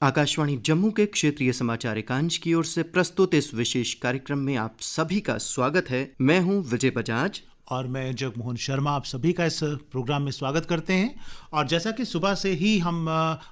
आकाशवाणी जम्मू के क्षेत्रीय समाचार एकांश की ओर से प्रस्तुत इस विशेष कार्यक्रम में आप सभी का स्वागत है। मैं हूं विजय बजाज और मैं जगमोहन शर्मा आप सभी का इस प्रोग्राम में स्वागत करते हैं। और जैसा कि सुबह से ही हम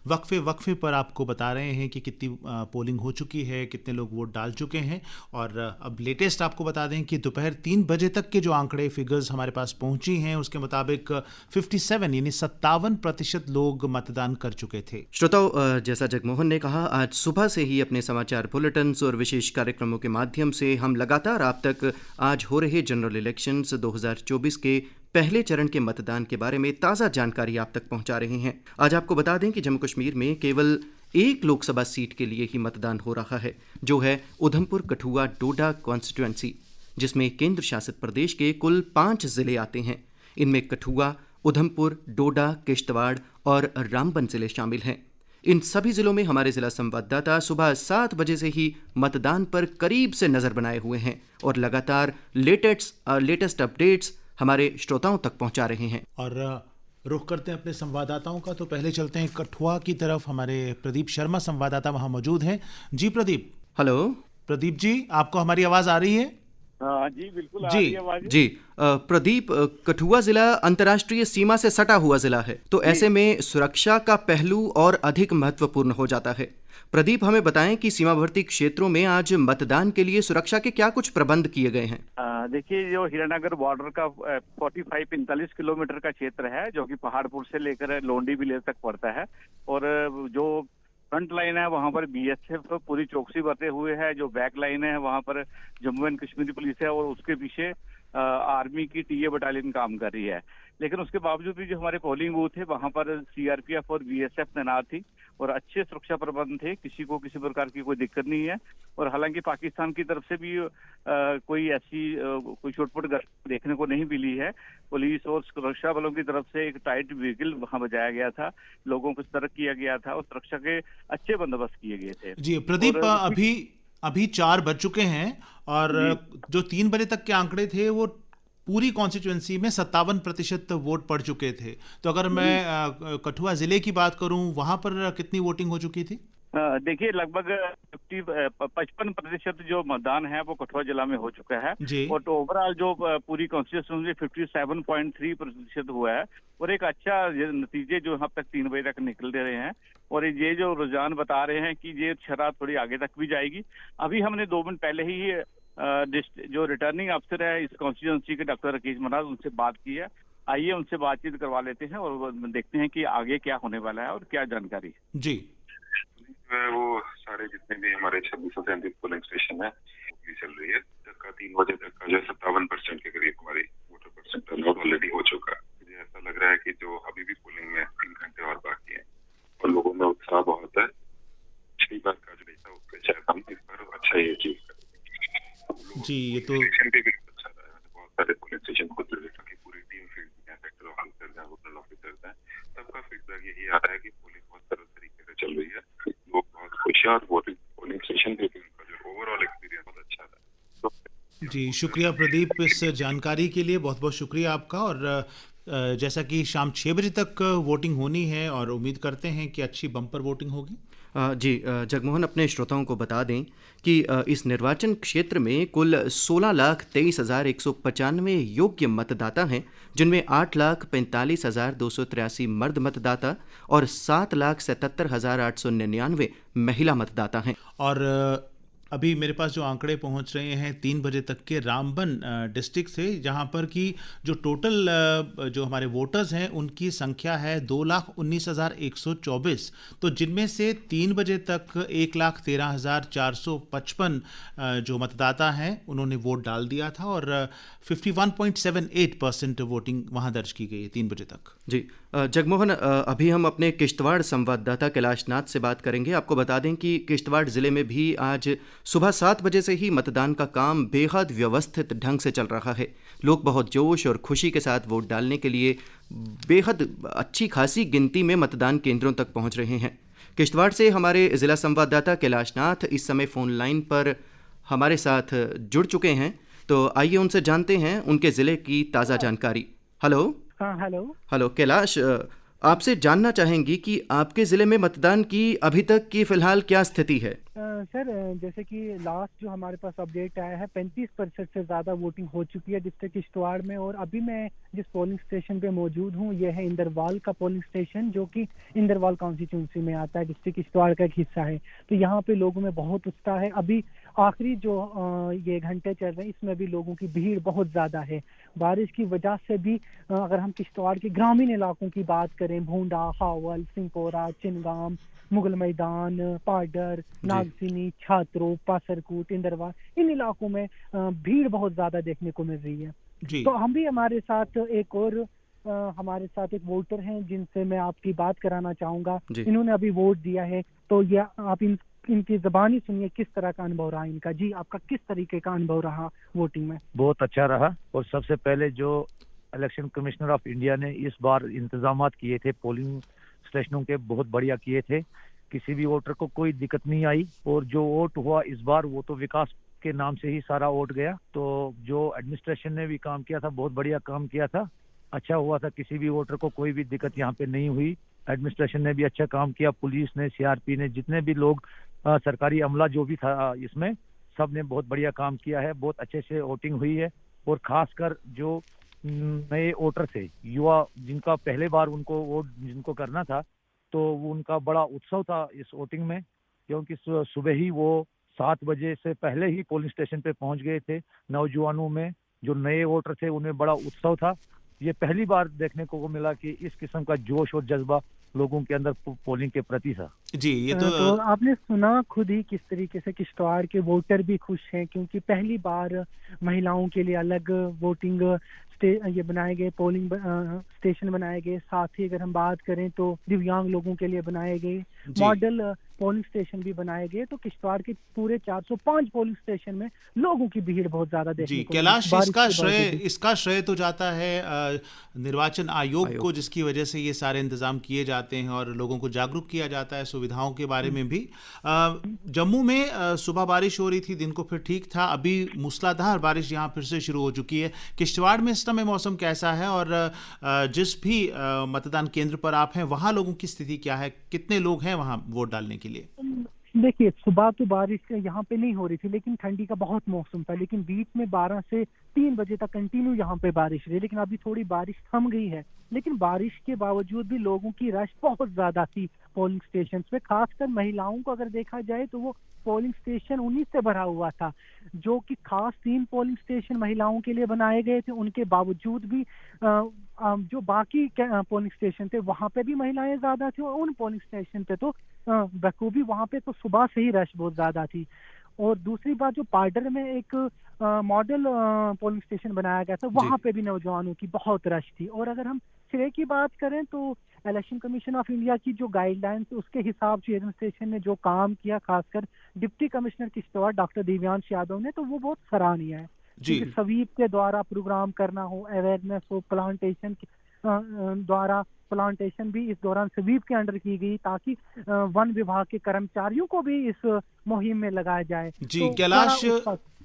वक्फे पर आपको बता रहे हैं कि कितनी पोलिंग हो चुकी है, कितने लोग वोट डाल चुके हैं। और अब लेटेस्ट आपको बता दें कि दोपहर 3 बजे तक के जो आंकड़े फिगर्स हमारे पास पहुंची हैं उसके मुताबिक 57 यानी 57% लोग मतदान कर चुके थे। श्रोताओं, जैसा जगमोहन ने कहा, आज सुबह से ही अपने समाचार बुलेटिन्स और विशेष कार्यक्रमों के माध्यम से हम लगातार आप तक आज हो रहे जनरल इलेक्शंस 2024 के पहले चरण के मतदान के बारे में ताज़ा जानकारी आप तक पहुंचा रहे हैं। आज आपको बता दें कि जम्मू कश्मीर में केवल एक लोकसभा सीट के लिए ही मतदान हो रहा है, जो है उधमपुर कठुआ डोडा कॉन्स्टिट्यूंसी, जिसमें केंद्र शासित प्रदेश के कुल 5 जिले आते हैं। इनमें कठुआ, उधमपुर, डोडा, किश्तवाड़ और रामबन जिले शामिल हैं। इन सभी जिलों में हमारे जिला संवाददाता सुबह 7 बजे से ही मतदान पर करीब से नजर बनाए हुए हैं और लगातार लेटेस्ट अपडेट्स हमारे श्रोताओं तक पहुंचा रहे हैं। और रुख करते हैं अपने संवाददाताओं का, तो पहले चलते हैं कठुआ की तरफ। हमारे प्रदीप शर्मा संवाददाता वहां मौजूद हैं। जी प्रदीप। हेलो प्रदीप जी, आपको हमारी आवाज आ रही है? हाँ जी, बिल्कुल आ रही है आवाज। जी प्रदीप, कठुआ जिला अंतर्राष्ट्रीय सीमा से सटा हुआ जिला है, तो ऐसे में सुरक्षा का पहलू और अधिक महत्वपूर्ण हो जाता है। प्रदीप, हमें बताएं कि सीमावर्ती क्षेत्रों में आज मतदान के लिए सुरक्षा के क्या कुछ प्रबंध किए गए हैं? देखिए, जो हीरानगर बॉर्डर का 45 किलोमीटर का क्षेत्र है, जो कि पहाड़पुर से लेकर लोंडी विलेज तक पड़ता है, और जो फ्रंट लाइन है वहां पर बीएसएफ पूरी चौकसी बरते हुए है। जो बैक लाइन है वहां पर जम्मू एंड कश्मीर पुलिस है, और उसके पीछे आर्मी की टीए बटालियन काम कर रही है। लेकिन उसके बावजूद भी जो हमारे पोलिंग बूथ है वहां पर सीआरपीएफ और बीएसएफ तैनात थी और अच्छे सुरक्षा प्रबंध थे, किसी को किसी प्रकार की कोई दिक्कत नहीं है। और हालांकि पाकिस्तान की तरफ से भी कोई ऐसी कोई छुटपुट देखने को नहीं मिली है। पुलिस और सुरक्षा बलों की तरफ से एक टाइट व्हीकल वहां बजाया गया था, लोगों को सतर्क किया गया था और सुरक्षा के अच्छे बंदोबस्त किए गए थे। जी प्रदीप, अभी 4 बज चुके हैं और जो 3 बजे तक के आंकड़े थे वो पूरी कॉन्स्टिट्यूएंसी में 57% वोट पड़ चुके थे। तो अगर मैं कठुआ जिले की बात करूं, वहां पर कितनी वोटिंग हो चुकी थी? देखिए, लगभग 55% जो मतदान है वो कठुआ जिला में हो चुका है। और तो ओवरऑल जो पूरी कॉन्स्टिट्यूशन में 57.3% हुआ है, और एक अच्छा नतीजे जो अब तक 3 बजे तक निकल रहे हैं। और ये जो रुझान बता रहे हैं कि ये शराब थोड़ी आगे तक भी जाएगी। अभी हमने 2 मिनट पहले ही जो रिटर्निंग अफसर है इस कॉन्स्टिट्यूंसी के, डॉक्टर राकेश महाराज, उनसे बात की है। आइए उनसे बातचीत करवा लेते हैं और देखते हैं कि आगे क्या होने वाला है और क्या जानकारी है। जी, वो सारे जितने भी हमारे 2637 पोलिंग स्टेशन है चल रही है। 3 बजे तक का जो 57% के करीब हमारी वोटर परसेंट टर्नआउट ऑलरेडी हो चुका है। मुझे ऐसा लग रहा है कि जो अभी भी पोलिंग में 3 घंटे और बाकी है और लोगों में उत्साह बहुत है। पिछली बार का जो था उसके शायद हम इस बार अच्छा ही अचीव करेंगे। जी, ये तो अच्छा रहा है। बहुत सारे पोलिंग स्टेशन खुद की पूरी टीम फील्ड में, सेक्टर ऑफिसर हैं, रूरल ऑफिसर्स हैं, सबका फीडबैक यही आ रहा है कि पोलिंग बहुत सरल तरीके से चल रही है। लोग बहुत खुश हैं और पोलिंग स्टेशन पे उनका जो ओवरऑल एक्सपीरियंस बहुत अच्छा रहा। जी, शुक्रिया प्रदीप इस जानकारी के लिए, बहुत बहुत शुक्रिया आपका। और जैसा कि शाम 6 बजे तक वोटिंग होनी है और उम्मीद करते हैं कि अच्छी बम्पर वोटिंग होगी। जी, जगमोहन, अपने श्रोताओं को बता दें कि इस निर्वाचन क्षेत्र में कुल 16,23,195 योग्य मतदाता हैं, जिनमें 8,45,283 मर्द मतदाता और 7,77,899 महिला मतदाता हैं। और अभी मेरे पास जो आंकड़े पहुंच रहे हैं 3 बजे तक के रामबन डिस्ट्रिक्ट से, जहां पर कि जो टोटल जो हमारे वोटर्स हैं उनकी संख्या है 2,19,124। तो जिनमें से 3 बजे तक 1,13,455 जो मतदाता हैं उन्होंने वोट डाल दिया था और 51.78% वोटिंग वहां दर्ज की गई है 3 बजे तक। जी जगमोहन, अभी हम अपने किश्तवाड़ संवाददाता कैलाश नाथ से बात करेंगे। आपको बता दें कि किश्तवाड़ ज़िले में भी आज सुबह 7 बजे से ही मतदान का काम बेहद व्यवस्थित ढंग से चल रहा है। लोग बहुत जोश और खुशी के साथ वोट डालने के लिए बेहद अच्छी खासी गिनती में मतदान केंद्रों तक पहुंच रहे हैं। किश्तवाड़ से हमारे ज़िला संवाददाता कैलाश नाथ इस समय फ़ोन लाइन पर हमारे साथ जुड़ चुके हैं, तो आइए उनसे जानते हैं उनके ज़िले की ताज़ा जानकारी। हेलो। हाँ, हेलो। हेलो कैलाश, आपसे जानना चाहेंगी कि आपके ज़िले में मतदान की अभी तक की फ़िलहाल क्या स्थिति है? सर, जैसे कि लास्ट जो हमारे पास अपडेट आया है 35% से ज़्यादा वोटिंग हो चुकी है डिस्ट्रिक्ट किश्तवाड़ में। और अभी मैं जिस पोलिंग स्टेशन पे मौजूद हूँ ये है इंदरवाल का पोलिंग स्टेशन, जो कि इंदरवाल कॉन्स्टिट्यूंसी में आता है, डिस्ट्रिक्ट किश्तवाड़ का एक हिस्सा है। तो यहाँ पे लोगों में बहुत उत्साह है। अभी आखिरी जो ये घंटे चल रहे हैं इसमें भी लोगों की भीड़ बहुत ज़्यादा है। बारिश की वजह से भी अगर हम किश्तवाड़ के ग्रामीण इलाकों की बात करें, भूंडा, हावल, सिंहपोरा, चिनगाम, मुगल मैदान, पाडर, नागसिनी, छात्रो, पासरकूट, इंदरवाल, इन इलाकों में भीड़ बहुत ज्यादा देखने को मिल रही है। तो हम भी हमारे साथ हमारे साथ एक वोटर हैं जिनसे मैं आपकी बात कराना चाहूंगा। इन्होंने अभी वोट दिया है, तो ये आप इनकी ज़बानी सुनिए किस तरह का अनुभव रहा इनका। जी, आपका किस तरीके का अनुभव रहा वोटिंग में? बहुत अच्छा रहा। और सबसे पहले जो इलेक्शन कमिश्नर ऑफ इंडिया ने इस बार इंतजामात किए थे पोलिंग स्टेशनों के, बहुत बढ़िया किए थे। किसी भी वोटर को कोई दिक्कत नहीं आई। और जो वोट हुआ इस बार वो तो विकास के नाम से ही सारा वोट गया। तो जो एडमिनिस्ट्रेशन ने भी काम किया था बहुत बढ़िया काम किया था, अच्छा हुआ था। किसी भी वोटर को कोई भी दिक्कत यहाँ पे नहीं हुई। एडमिनिस्ट्रेशन ने भी अच्छा काम किया, पुलिस ने, सीआरपी ने, जितने भी लोग सरकारी अमला जो भी था इसमें, सब ने बहुत बढ़िया काम किया है। बहुत अच्छे से वोटिंग हुई है। और खासकर जो नए वोटर थे, युवा, जिनका पहले बार उनको वोट जिनको करना था, तो उनका बड़ा उत्सव था इस वोटिंग में, क्योंकि सुबह ही वो 7 बजे से पहले ही पोलिंग स्टेशन पे पहुंच गए थे। नौजवानों में जो नए वोटर थे उनमें बड़ा उत्सव था। ये पहली बार देखने को मिला कि इस किस्म का जोश और जज्बा लोगों के अंदर पोलिंग के प्रति था। जी, ये तो आपने सुना खुद ही किस तरीके से किश्तवाड़ के वोटर भी खुश हैं, क्योंकि पहली बार महिलाओं के लिए अलग वोटिंग ये बनाए गए, पोलिंग स्टेशन बनाए गए। साथ ही अगर हम बात करें तो दिव्यांग लोगों के लिए बनाए गए मॉडल पोलिंग स्टेशन भी बनाए गए। तो किश्तवाड़ के पूरे 405 पोलिंग स्टेशन में लोगों की भीड़ बहुत ज्यादा देखने को कैलाश, इसका श्रेय तो जाता है निर्वाचन आयोग को, जिसकी वजह से ये सारे इंतजाम किए जाते हैं और लोगों को जागरूक किया जाता है सुविधाओं के बारे में भी। जम्मू में सुबह बारिश हो रही थी, दिन को फिर ठीक था, अभी मूसलाधार बारिश यहाँ फिर से शुरू हो चुकी है। किश्तवाड़ में इस समय मौसम कैसा है और जिस भी मतदान केंद्र पर आप हैं वहाँ लोगों की स्थिति क्या है? कितने लोग हैं वहाँ वोट डालने के लिए? देखिए, सुबह तो बारिश यहाँ पे नहीं हो रही थी, लेकिन ठंडी का बहुत मौसम था। लेकिन बीच में 12 से 3 बजे तक कंटिन्यू यहाँ पे बारिश रही। लेकिन अभी थोड़ी बारिश थम गई है, लेकिन बारिश के बावजूद भी लोगों की रश बहुत ज्यादा थी पोलिंग स्टेशन पे। खासकर महिलाओं को अगर देखा जाए तो वो पोलिंग स्टेशन उन्हीं से भरा हुआ था। जो कि खास 3 पोलिंग स्टेशन महिलाओं के लिए बनाए गए थे, उनके बावजूद भी जो बाकी पोलिंग स्टेशन थे वहां पे भी महिलाएं ज्यादा थी। और उन पोलिंग स्टेशन पे तो बखूबी वहां पे तो सुबह से ही रश बहुत ज्यादा थी। और दूसरी बात, जो पाडर में एक मॉडल पोलिंग स्टेशन बनाया गया था, वहां पे भी नौजवानों की बहुत रश थी। और अगर हम श्रेय की बात करें तो इलेक्शन कमीशन ऑफ इंडिया की जो गाइडलाइंस, उसके हिसाब से एडमिनिस्ट्रेशन ने जो काम किया, खासकर deputy commissioner Kishtwar doctor Divyansh Yadav ने, तो वो बहुत सराहनीय है। स्वीप के द्वारा प्रोग्राम करना हो, अवेयरनेस हो, प्लांटेशन द्वारा प्लांटेशन भी इस दौरान स्वीप के अंडर की गई, ताकि वन विभाग के कर्मचारियों को भी इस मुहिम में लगाया जाए। जी कैलाश,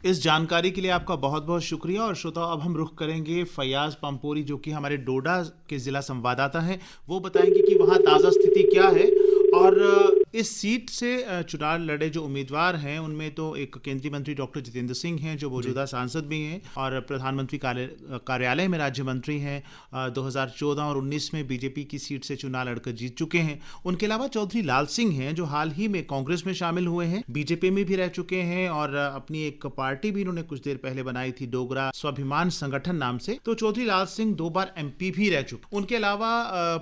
इस जानकारी के लिए आपका बहुत बहुत शुक्रिया। और श्रोताओं, अब हम रुख करेंगे फयाज पंपोरी, जो कि हमारे डोडा के जिला संवाददाता हैं। वो बताएंगे कि वहाँ ताज़ा स्थिति क्या है। और इस सीट से चुनाव लड़े जो उम्मीदवार हैं उनमें तो एक केंद्रीय मंत्री डॉक्टर जितेंद्र सिंह हैं, जो मौजूदा सांसद भी हैं और प्रधानमंत्री कार्यालय में राज्य मंत्री हैं। 2014 और 19 में बीजेपी की सीट से चुनाव लड़कर जीत चुके हैं। उनके अलावा चौधरी लाल सिंह हैं, जो हाल ही में कांग्रेस में शामिल हुए हैं, बीजेपी में भी रह चुके हैं और अपनी एक पार्टी भी इन्होंने कुछ देर पहले बनाई थी, डोगरा स्वाभिमान संगठन नाम से। तो चौधरी लाल सिंह 2 बार MP भी रह चुके। उनके अलावा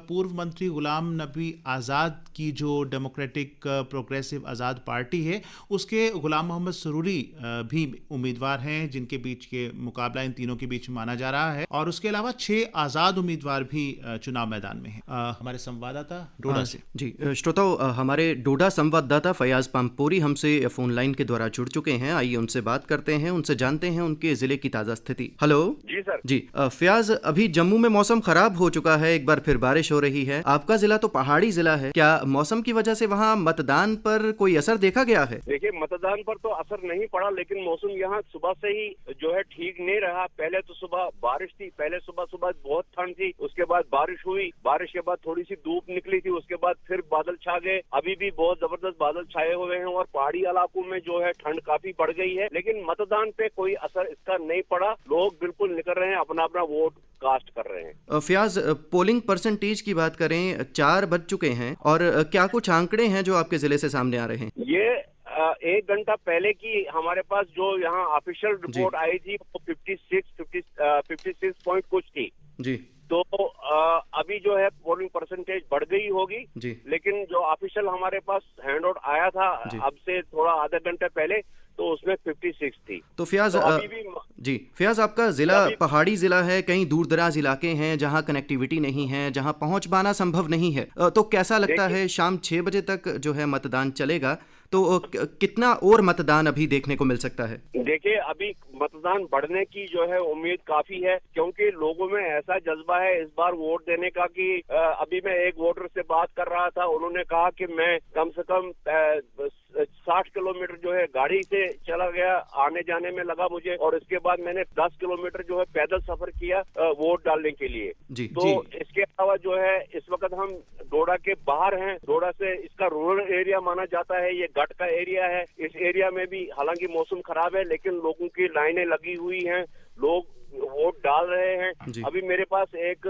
पूर्व मंत्री गुलाम नबी आज़ाद की जो डेमोक्रेटिक प्रोग्रेसिव आज़ाद पार्टी है, उसके गुलाम मोहम्मद सरूरी भी उम्मीदवार हैं, जिनके बीच के मुकाबला इन तीनों के बीच माना जा रहा है। और उसके अलावा 6 आज़ाद उम्मीदवार भी चुनाव मैदान में हैं। हमारे संवाददाता डोडा से जी श्रोताओं, हमारे डोडा संवाददाता फयाज पंपोरी हमसे फोन लाइन के द्वारा जुड़ चुके हैं। आइए उनसे बात करते हैं, उनसे जानते हैं उनके जिले की ताज़ा स्थिति। हेलो जी सर। जी फयाज, अभी जम्मू में मौसम खराब हो चुका है, एक बार फिर बारिश हो रही है। आपका जिला तो पहाड़ी जिला है, क्या मौसम की वजह से वहाँ वहाँ मतदान पर कोई असर देखा गया है? देखिए, मतदान पर तो असर नहीं पड़ा, लेकिन मौसम यहाँ सुबह से ही जो है ठीक नहीं रहा। पहले तो सुबह बारिश थी, पहले सुबह बहुत ठंड थी, उसके बाद बारिश हुई, बारिश के बाद थोड़ी सी धूप निकली थी, उसके बाद फिर बादल छा गए। अभी भी बहुत जबरदस्त बादल छाए हुए हैं और पहाड़ी इलाकों में जो है ठंड काफी बढ़ गई है, लेकिन मतदान पे कोई असर इसका नहीं पड़ा। लोग बिल्कुल निकल रहे हैं, अपना अपना वोट कास्ट कर रहे हैं। फयाज, पोलिंग परसेंटेज की बात करें, 4 बज चुके हैं और क्या कुछ आंकड़े हैं जो आपके जिले से सामने आ रहे हैं? ये 1 घंटा पहले की हमारे पास जो यहाँ ऑफिशियल रिपोर्ट आई थी वो 56 पॉइंट कुछ थी जी। तो अभी जो है पोलिंग परसेंटेज बढ़ गई होगी जी। लेकिन जो ऑफिशियल हमारे पास हैंड आउट आया था अब से थोड़ा आधा घंटे पहले तो उसमें 56 थी। तो फयाज, तो अभी भी जी फयाज, आपका जिला पहाड़ी जिला है, कहीं दूर दराज इलाके हैं जहां कनेक्टिविटी नहीं है, जहां पहुंच पाना संभव नहीं है, तो कैसा लगता है शाम 6 बजे तक जो है मतदान चलेगा, तो कितना और मतदान अभी देखने को मिल सकता है? देखिए, अभी मतदान बढ़ने की जो है उम्मीद काफी है, क्योंकि लोगों में ऐसा जज्बा है इस बार वोट देने का कि अभी मैं एक वोटर से बात कर रहा था, उन्होंने कहा कि मैं कम से कम 60 किलोमीटर जो है गाड़ी से चला गया, आने जाने में लगा मुझे, और इसके बाद मैंने 10 किलोमीटर जो है पैदल सफर किया वोट डालने के लिए। तो इसके अलावा जो है इस वक्त हम डोडा के बाहर हैं, डोडा से इसका रूरल एरिया माना जाता है, ये गढ़ का एरिया है। इस एरिया में भी हालांकि मौसम खराब है लेकिन लोगों की लाइनें लगी हुई हैं, लोग वोट डाल रहे हैं। अभी मेरे पास एक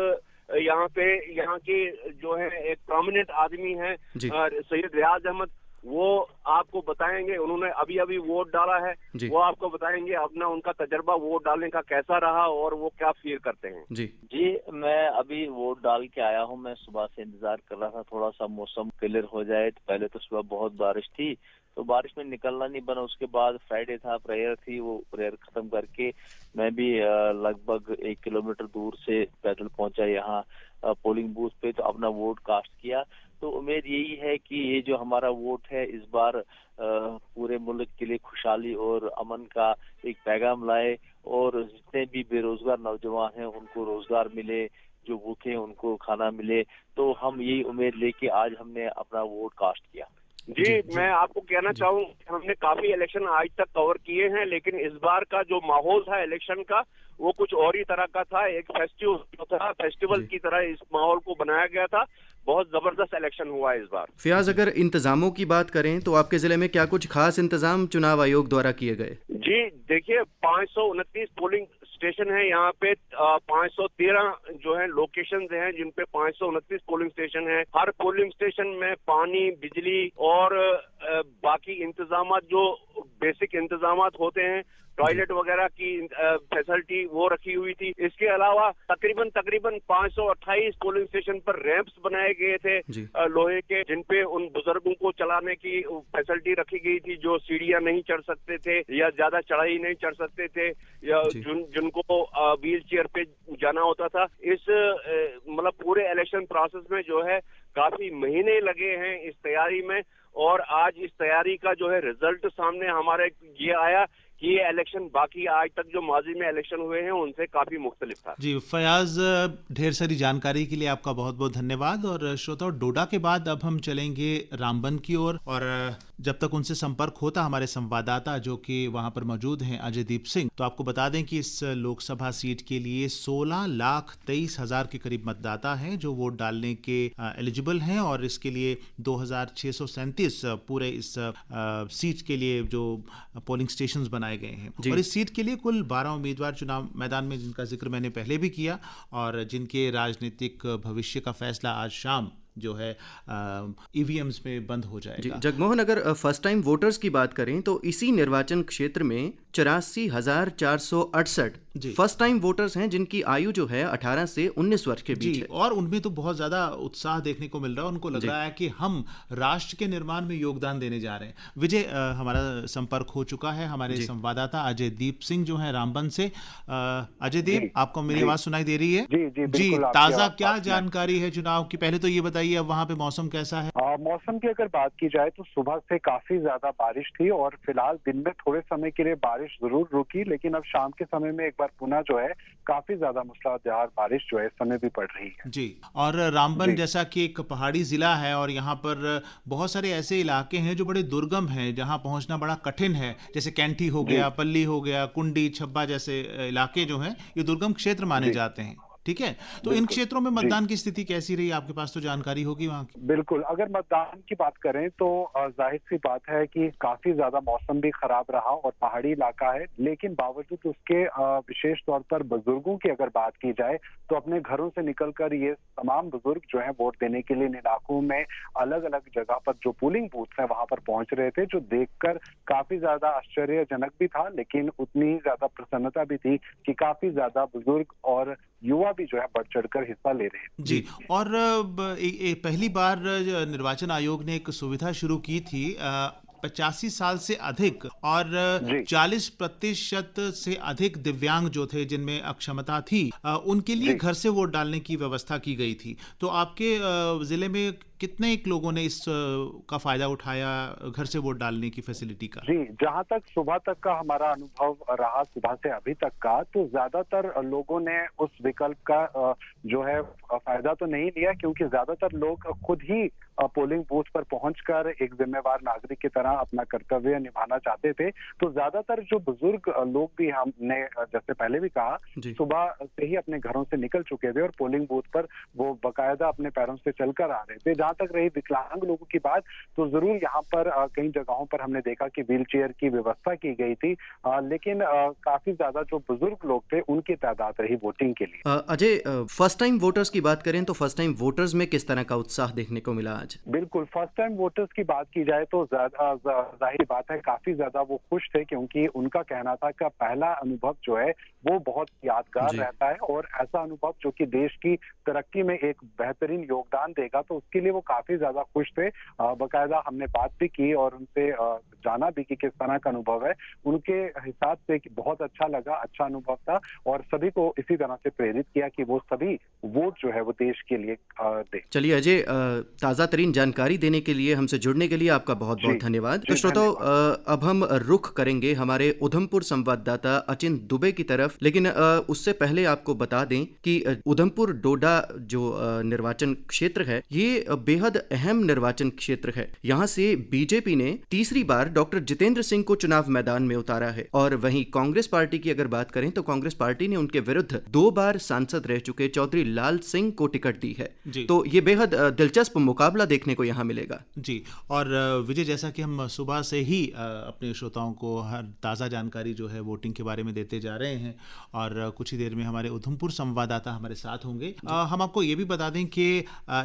यहाँ की जो है एक प्रोमिनेंट आदमी है सैयद रियाज अहमद, वो आपको बताएंगे, उन्होंने अभी वोट डाला है, वो आपको बताएंगे अपना उनका तजर्बा वोट डालने का कैसा रहा और वो क्या फील करते हैं। जी, मैं अभी वोट डाल के आया हूँ। मैं सुबह से इंतजार कर रहा था थोड़ा सा मौसम क्लियर हो जाए। पहले तो सुबह बहुत बारिश थी तो बारिश में निकलना नहीं बना, उसके बाद फ्राइडे था, प्रेयर थी, वो प्रेयर खत्म करके मैं भी लगभग 1 किलोमीटर दूर से पैदल पहुंचा यहाँ पोलिंग बूथ पे, तो अपना वोट कास्ट किया। तो उम्मीद यही है कि ये जो हमारा वोट है इस बार पूरे मुल्क के लिए खुशहाली और अमन का एक पैगाम लाए और जितने भी बेरोजगार नौजवान हैं उनको रोजगार मिले, जो भूखे हैं उनको खाना मिले। तो हम यही उम्मीद लेके आज हमने अपना वोट कास्ट किया। जी, मैं आपको कहना चाहूँ हमने काफी इलेक्शन आज तक कवर किए हैं, लेकिन इस बार का जो माहौल था इलेक्शन का वो कुछ और ही तरह का था। एक फेस्टिवल की तरह इस माहौल को बनाया गया था। बहुत जबरदस्त इलेक्शन हुआ इस बार। फयाज, अगर इंतजामों की बात करें तो आपके जिले में क्या कुछ खास इंतजाम चुनाव आयोग द्वारा किए गए? जी देखिए, 529 पोलिंग स्टेशन है यहाँ पे, 513 जो है लोकेशन हैं जिन पे 529 पोलिंग स्टेशन है। हर पोलिंग स्टेशन में पानी, बिजली और बाकी इंतजाम जो बेसिक इंतजाम होते हैं, टॉयलेट वगैरह की फैसिलिटी वो रखी हुई थी। इसके अलावा तकरीबन 528 पोलिंग स्टेशन पर रैंप्स बनाए गए थे लोहे के, जिनपे उन बुजुर्गों को चलाने की फैसिलिटी रखी गई थी जो सीढ़ियां नहीं चढ़ सकते थे या ज्यादा चढ़ाई नहीं चढ़ सकते थे या जिनको व्हील चेयर पे जाना होता था। इस मतलब पूरे इलेक्शन प्रोसेस में जो है काफी महीने लगे हैं इस तैयारी में, और आज इस तैयारी का जो है रिजल्ट सामने हमारे ये आया कि ये इलेक्शन बाकी आज तक जो माजी में इलेक्शन हुए हैं उनसे काफी मुख्तलिफ था। जी फयाज, ढेर सारी जानकारी के लिए आपका बहुत बहुत धन्यवाद। और श्रोताओ, डोडा के बाद अब हम चलेंगे रामबन की ओर, और जब तक उनसे संपर्क होता हमारे संवाददाता जो कि वहां पर मौजूद हैं अजयदीप सिंह, तो आपको बता दें कि इस लोकसभा सीट के लिए 16,23,000 के करीब मतदाता हैं जो वोट डालने के एलिजिबल हैं, और इसके लिए 2,637 पूरे इस सीट के लिए जो पोलिंग स्टेशंस बनाए गए हैं। और इस सीट के लिए कुल 12 उम्मीदवार चुनाव मैदान में, जिनका जिक्र मैंने पहले भी किया और जिनके राजनीतिक भविष्य का फैसला आज शाम जो है ईवीएम्स में बंद हो जाएगा। जगमोहन, अगर फर्स्ट टाइम वोटर्स की बात करें तो इसी निर्वाचन क्षेत्र में 84,468 फर्स्ट टाइम वोटर्स हैं जिनकी आयु जो है 18 से 19 वर्ष के बीच है। और उनमें तो बहुत ज्यादा उत्साह देखने को मिल रहा है, उनको लग रहा है कि हम राष्ट्र के निर्माण में योगदान देने जा रहे हैं। विजय, हमारा संपर्क हो चुका है हमारे संवाददाता अजयदीप सिंह जो है रामबन से। अजयदीप, आपको मेरी आवाज सुनाई दे रही है? जी, ताजा क्या जानकारी है चुनाव की? पहले तो ये बताइए अब वहाँ पे मौसम कैसा है? मौसम की अगर बात की जाए तो सुबह से काफी ज्यादा बारिश थी और फिलहाल दिन में थोड़े समय के लिए बारिश बारिश जरूर रुकी, लेकिन अब शाम के समय में एक बार पुनः जो है काफी ज्यादा मूसलाधार बारिश जो है इस समय भी पड़ रही है। जी। और रामबन जी। जैसा कि एक पहाड़ी जिला है और यहाँ पर बहुत सारे ऐसे इलाके हैं जो बड़े दुर्गम हैं, जहाँ पहुँचना बड़ा कठिन है, जैसे कैंठी हो गया, पल्ली हो गया, कुंडी, छब्बा जैसे इलाके जो हैं ये दुर्गम क्षेत्र माने जाते हैं। ठीक है, तो इन क्षेत्रों में मतदान की स्थिति कैसी रही? आपके पास तो जानकारी होगी वहाँ की। बिल्कुल, अगर मतदान की बात करें तो जाहिर सी बात है कि काफी ज्यादा मौसम भी खराब रहा और पहाड़ी इलाका है, लेकिन बावजूद उसके विशेष तौर पर बुजुर्गों की अगर बात की जाए तो अपने घरों से निकलकर ये तमाम बुजुर्ग जो है वोट देने के लिए इन इलाकों में अलग अलग जगह पर जो पोलिंग बूथ है वहां पर पहुंच रहे थे, जो देखकर काफी ज्यादा आश्चर्यजनक भी था, लेकिन उतनी ज्यादा प्रसन्नता भी थी कि काफी ज्यादा बुजुर्ग और युवा भी जो है बढ़ चढ़कर हिस्सा ले रहे हैं। जी। और पहली बार निर्वाचन आयोग ने एक सुविधा शुरू की थी, 85 साल से अधिक और 40% से अधिक दिव्यांग जो थे जिनमें अक्षमता थी, उनके लिए घर से वोट डालने की व्यवस्था की गई थी। तो आपके जिले में कितने एक लोगों ने इस का फायदा उठाया, घर से वोट डालने की फैसिलिटी का? जी, जहां तक सुबह तक का हमारा अनुभव रहा, सुबह से अभी तक का, तो ज्यादातर लोगों ने उस विकल्प का जो है फायदा तो नहीं लिया, क्योंकि ज्यादातर लोग खुद ही पोलिंग बूथ पर पहुंचकर एक जिम्मेवार नागरिक की तरह अपना कर्तव्य निभाना चाहते थे। तो ज्यादातर जो बुजुर्ग लोग भी, हमने जैसे पहले भी कहा, सुबह से ही अपने घरों से निकल चुके थे और पोलिंग बूथ पर वो बाकायदा अपने पैरों से चलकर आ रहे थे। जहां तक रही विकलांग लोगों की बात, तो जरूर यहाँ पर कई जगहों पर हमने देखा कि व्हील चेयर की व्यवस्था की गई थी, लेकिन काफी ज्यादा जो बुजुर्ग लोग थे उनकी तादाद रही वोटिंग के लिए। अजय, फर्स्ट टाइम वोटर्स की बात करें तो फर्स्ट टाइम वोटर्स में किस तरह का उत्साह देखने को मिला आज? बिल्कुल, फर्स्ट टाइम वोटर्स की बात की जाए तो जाहिर बात है काफी ज्यादा वो खुश थे, क्योंकि उनका कहना था कि पहला अनुभव जो है वो बहुत यादगार रहता है और ऐसा अनुभव जो कि देश की तरक्की में एक बेहतरीन योगदान देगा, तो उसके लिए वो काफी ज्यादा खुश थे। बाकायदा हमने बात भी की और उनसे जाना भी कि किस तरह का अनुभव है। उनके हिसाब से बहुत अच्छा लगा, अच्छा अनुभव था और सभी को इसी तरह से प्रेरित किया कि वो सभी वोट जो है वो देश के लिए दें। चलिए अजय, ताज़ा तरीन जानकारी देने के लिए, हमसे जुड़ने के लिए आपका बहुत बहुत धन्यवाद। तो श्रोताओं, अब हम रुख करेंगे हमारे उधमपुर संवाददाता अचिन दुबे की तरफ, लेकिन उससे पहले आपको बता दें कि उधमपुर डोडा जो निर्वाचन क्षेत्र है ये बेहद अहम निर्वाचन क्षेत्र है। यहाँ से बीजेपी ने तीसरी बार डॉक्टर जितेंद्र सिंह को चुनाव मैदान में उतारा है, और वहीं कांग्रेस पार्टी की अगर बात करें तो कांग्रेस पार्टी ने उनके विरुद्ध 2 बार सांसद रह चुके चौधरी लाल सिंह को टिकट दी है। तो ये बेहद दिलचस्प मुकाबला देखने को यहाँ मिलेगा। जी। और विजय, जैसा कि हम सुबह से ही अपने श्रोताओं को हर ताज़ा जानकारी जो है वोटिंग के बारे में देते जा रहे हैं, और कुछ ही देर में हमारे उधमपुर संवाददाता हमारे साथ होंगे। हम आपको ये भी बता दें कि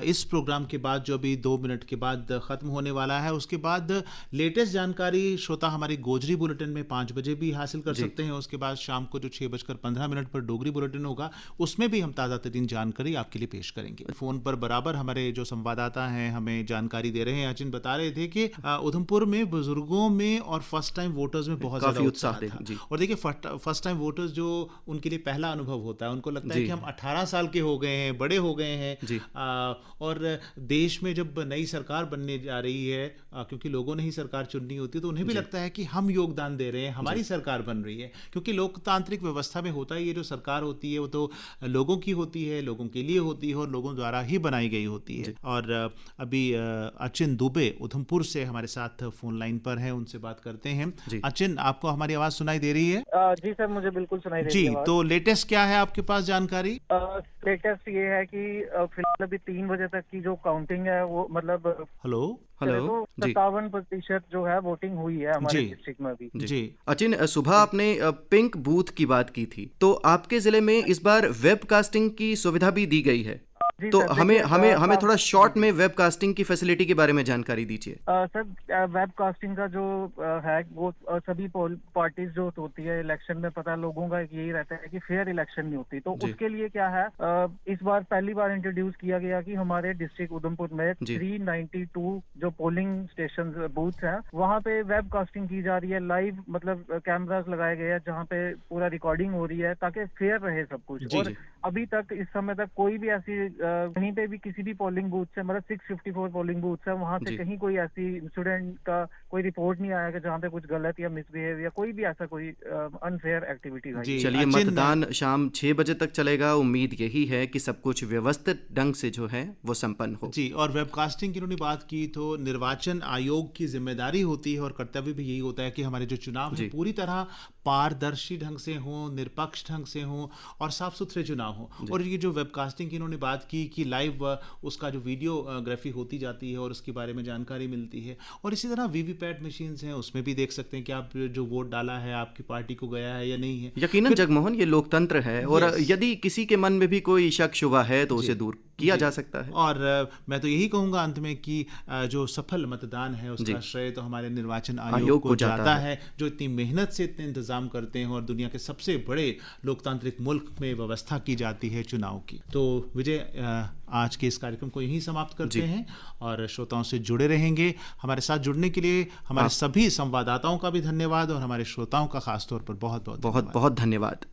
इस प्रोग्राम के बाद जो अभी 2 मिनट के बाद ख़त्म होने वाला है, उसके बाद लेटेस्ट जानकारी श्रोता हमारी गोजरी बुलेटिन में 5 बजे भी हासिल कर सकते हैं। उसके बाद शाम को जो 6:15 पर डोगरी बुलेटिन होगा उसमें भी हम ताज़ा तरीन जानकारी आपके लिए पेश करेंगे। फ़ोन पर बराबर हमारे जो संवाददाता हैं हमें जानकारी दे रहे हैं। अचिन बता रहे थे कि उधमपुर में बुजुर्गों में और फर्स्ट टाइम वोटर्स में बहुत ज़्यादा उत्साह था। और देखिए, फर्स्ट टाइम वोटर्स जो उनके लिए पहला अनुभव होता है, उनको लगता है कि हम 18 साल के हो गए हैं, बड़े हो गए हैं, और देश में जब नई सरकार बनने जा रही है, क्योंकि लोगों ने ही सरकार चुननी होती है, तो उन्हें भी लगता है कि हम योगदान दे रहे हैं, हमारी सरकार बन रही है। क्योंकि लोकतांत्रिक व्यवस्था में होता है, ये जो सरकार होती है वो तो लोगों की होती है, लोगों के लिए होती है और लोगों द्वारा ही बनाई गई होती है। और अभी अचिन दुबे उधमपुर से हमारे साथ फोन लाइन पर हैं, उनसे बात करते हैं। अचिन, आपको हमारी आवाज सुनाई दे रही है? जी सर, मुझे बिल्कुल सुनाई दे रही है। जी, तो लेटेस्ट क्या है आपके पास जानकारी? लेटेस्ट ये है कि फिलहाल अभी 3 बजे तक की जो काउंटिंग है वो मतलब हेलो 57% जो है वोटिंग हुई है हमारे डिस्ट्रिक्ट में भी। जी। अचिन, सुबह आपने पिंक बूथ की बात की थी, तो आपके जिले में इस बार वेबकास्टिंग की सुविधा भी दी गई है, तो हमें थोड़ा शॉर्ट में वेबकास्टिंग की फैसिलिटी के बारे में जानकारी दीजिए। सर, वेबकास्टिंग का जो है वो सभी पार्टीज जो होती है इलेक्शन में, पता लोगों का यही रहता है कि फेयर इलेक्शन नहीं होती, तो उसके लिए क्या है, इस बार पहली बार इंट्रोड्यूस किया गया कि हमारे डिस्ट्रिक्ट उधमपुर में 392 जो पोलिंग स्टेशन बूथ हैं वहाँ पे वेबकास्टिंग की जा रही है। लाइव मतलब कैमरास लगाए गए हैं जहाँ पे पूरा रिकॉर्डिंग हो रही है ताकि फेयर रहे सब कुछ। और अभी तक इस समय तक कोई भी ऐसी कहीं पे भी किसी भी पोलिंग बूथ से, मतलब 654 पोलिंग बूथ है, वहाँ से कहीं कोई ऐसी इंसिडेंट का कोई रिपोर्ट नहीं आया कि जहाँ पे कुछ गलत या मिसबिहेव या कोई भी ऐसा कोई अनफेयर एक्टिविटी हुई। चलिए, मतदान शाम 6 बजे तक चलेगा। उम्मीद यही है कि सब कुछ व्यवस्थित ढंग से जो है वो संपन्न हो। जी, और वेबकास्टिंग की उन्होंने बात की, तो निर्वाचन आयोग की जिम्मेदारी होती है और कर्तव्य भी यही होता है कि हमारे जो चुनाव है पूरी तरह पारदर्शी ढंग से हो, निष्पक्ष ढंग से हो और साफ सुथरे चुनाव हो। और ये जो वेबकास्टिंग की इन्होंने बात की कि लाइव उसका जो वीडियोग्राफी होती जाती है और उसके बारे में जानकारी मिलती है। और इसी तरह वीवीपैट मशीन्स हैं, उसमें भी देख सकते हैं कि आप जो वोट डाला है आपकी पार्टी को गया है या नहीं है। यकीनन जगमोहन, ये लोकतंत्र है और यदि किसी के मन में भी कोई शक शुबा है तो उसे दूर किया जा सकता है। और मैं तो यही कहूंगा अंत में कि जो सफल मतदान है उसका श्रेय तो हमारे निर्वाचन आयोग को जाता है, जो इतनी मेहनत से इतने इंतजाम करते हैं और दुनिया के सबसे बड़े लोकतांत्रिक मुल्क में व्यवस्था की जाती है चुनाव की। तो विजय, आज के इस कार्यक्रम को यहीं समाप्त करते हैं और श्रोताओं से जुड़े रहेंगे। हमारे साथ जुड़ने के लिए हमारे सभी संवाददाताओं का भी धन्यवाद और हमारे श्रोताओं का खासतौर पर बहुत बहुत धन्यवाद।